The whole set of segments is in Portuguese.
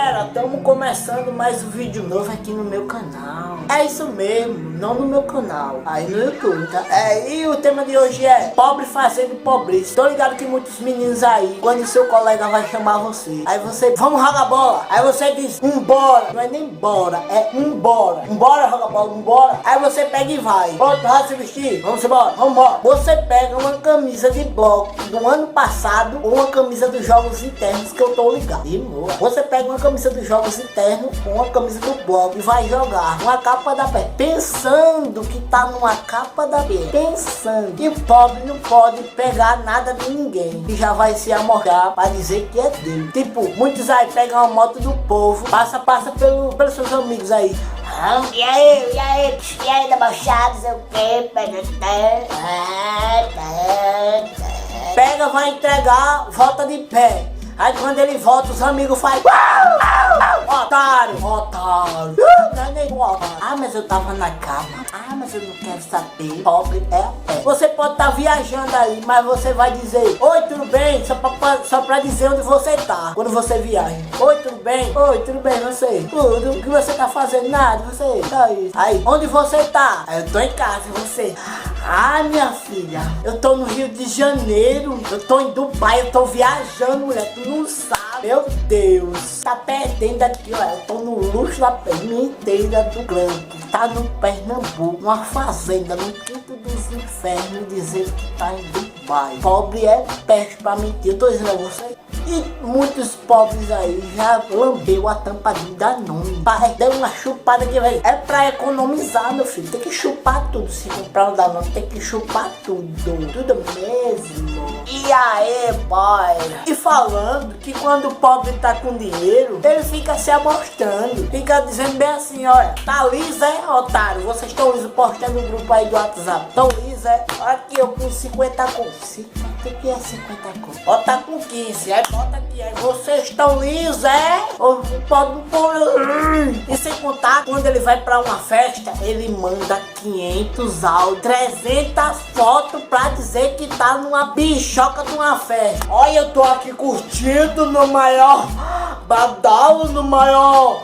galera, estamos começando mais um vídeo novo aqui no meu canal. É isso mesmo, não no meu canal, aí no YouTube, tá? E o tema de hoje é pobre fazendo pobreza. Tô ligado que muitos meninos aí, quando seu colega vai chamar você, aí você, vamos jogar bola. Aí você diz, bora. Não é nem bora, é bora. Bora jogar bola, bora. Aí você pega e vai. Pronto, vai se vestir, vamos embora, vamos embora. Você pega uma camisa de bloco do ano passado ou uma camisa dos jogos internos que eu tô ligado. E boa. Você pega uma camisa dos jogos internos ou uma camisa do bloco e vai jogar uma capa da pé, pensando que tá numa capa da pé, pensando que o pobre não pode pegar nada de ninguém, que já vai se amorrar pra dizer que é dele. Tipo, muitos aí pegam a moto do povo, passa pelos seus amigos aí. E aí, da baixada, sei o que, pega, vai entregar, volta de pé. Aí quando ele volta, os amigos fazem otário. Não é nem otário. Ah, mas eu tava na cama. Ah, mas eu não quero saber. Pobre é a pé. Você pode estar viajando aí, mas você vai dizer oi, tudo bem? Só pra dizer onde você tá quando você viaja. Oi, tudo bem? Oi, tudo bem, você? Tudo. O que você tá fazendo? Nada, você? Só isso. Aí, onde você tá? Aí, eu tô em casa, e você? Ah, minha filha, eu tô no Rio de Janeiro, eu tô em Dubai, eu tô viajando, mulher, tu não sabe. Meu Deus, tá perdendo aqui, ó, eu tô no luxo da inteira do Grampo, tá no Pernambuco, uma fazenda no quinto dos infernos, dizendo que tá em Dubai. Pobre é peste pra mentir, eu tô dizendo a você. E muitos pobres aí já lambeu a tampa de Danone. Deu uma chupada que vai. É pra economizar, meu filho. Tem que chupar tudo. Se comprar um Danone, tem que chupar tudo. Tudo mesmo. E aí, boy? E falando que quando o pobre tá com dinheiro, ele fica se amostrando. Fica dizendo bem assim, olha, tá liso, é, otário? Vocês estão liso postando no grupo aí do WhatsApp. Tão liso, é? Olha aqui, eu com 50 contos. 50 que é 50 contos? Ó, tá com 15, é? Bota aqui, aí. Vocês estão lisos, é? Ou pode pôr. E sem contar, quando ele vai pra uma festa, ele manda 500 áudios, 300 fotos pra dizer que tá numa bichoca de uma festa. Olha, eu tô aqui curtindo no maior badalo, no maior.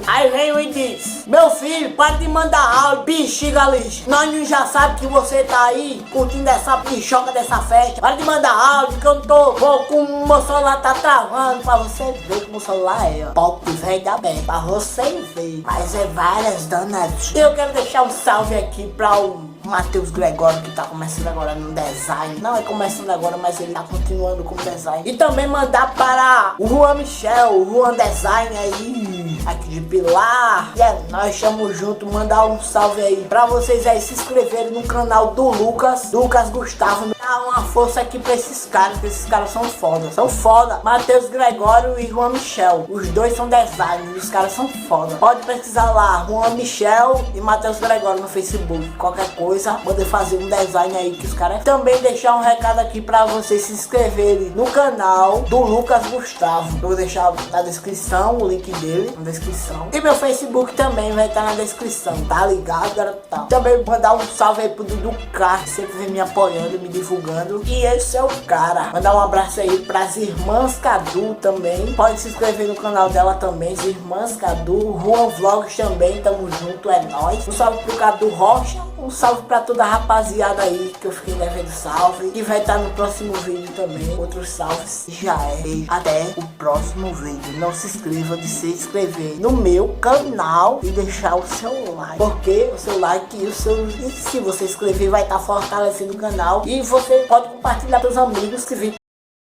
Aí vem e diz, meu filho, para de mandar áudio, bexiga lixo. Nós não já sabe que você tá aí curtindo essa bichoca dessa festa. Para de mandar áudio que eu não tô com o meu celular tá travando. Pra você ver como o celular é, ó. Pop velho da bem, pra você ver. Mas é várias danadinhas. Eu quero deixar um salve aqui pra o Matheus Gregório, que tá começando agora no design. Não é começando agora, mas ele tá continuando com design. E também mandar para o Juan Michel, o Juan Design aí, aqui de Pilar. E nós estamos juntos. Mandar um salve aí pra vocês aí se inscreverem no canal do Lucas Gustavo. Dá uma força aqui pra esses caras, que esses caras são foda. São foda. Matheus Gregório e Juan Michel. Os dois são designers, os caras são foda. Pode pesquisar lá, Juan Michel e Matheus Gregório no Facebook. Qualquer coisa, poder fazer um design aí que os caras. Também deixar um recado aqui pra vocês se inscreverem no canal do Lucas Gustavo. Eu vou deixar na descrição o link dele, na descrição. E meu Facebook também vai estar na descrição, tá ligado, garotão? Também mandar um salve aí pro Dudu K, que sempre vem me apoiando, me divulgando. E esse é o cara. Mandar um abraço aí pras irmãs Cadu também. Pode se inscrever no canal dela também, as irmãs Cadu. Juan Vlogs também, tamo junto, é nóis. Um salve pro Cadu Rocha. Um salve pra toda a rapaziada aí que eu fiquei devendo salve. E vai estar no próximo vídeo também. Outros salves. Já é. Até o próximo vídeo. Não se esqueça de se inscrever no meu canal e deixar o seu like. Porque o seu like e o seu... E se você inscrever vai estar fortalecendo o canal. E você pode compartilhar com seus amigos que vêm